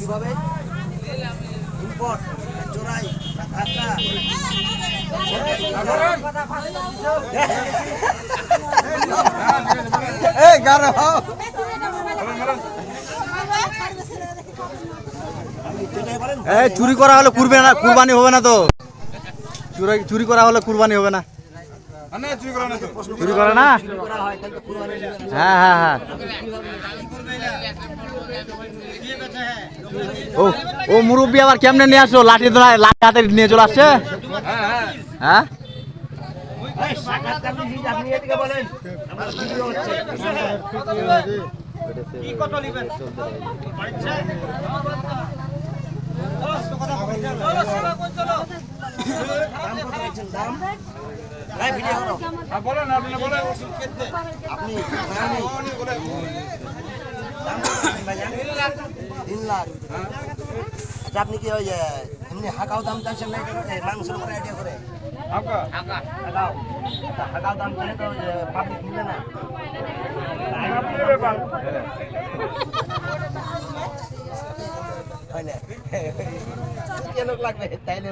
কিভাবে ইম্পোর্ট চোরাই ধাক্কা এই গারো এই চুরি করা হলে কুরবানি হবে না তো চুরি করা হলে কুরবানি হবে না চুরি করে না হ্যাঁ হ্যাঁ হ্যাঁ ও ও মুরব্বী আবার কেমনে নিয়ে আসো লাঠি হাতে নিয়ে চলে আসছে হ্যাঁ আপনি কি ওই এমনি হাকাও দাম চাইছেন না মাংসের উপরে আইডিয়া করে হাকাও দাম চাইলে তো পাবলিক মিলে না হয় না কেন লাগবে তাইলে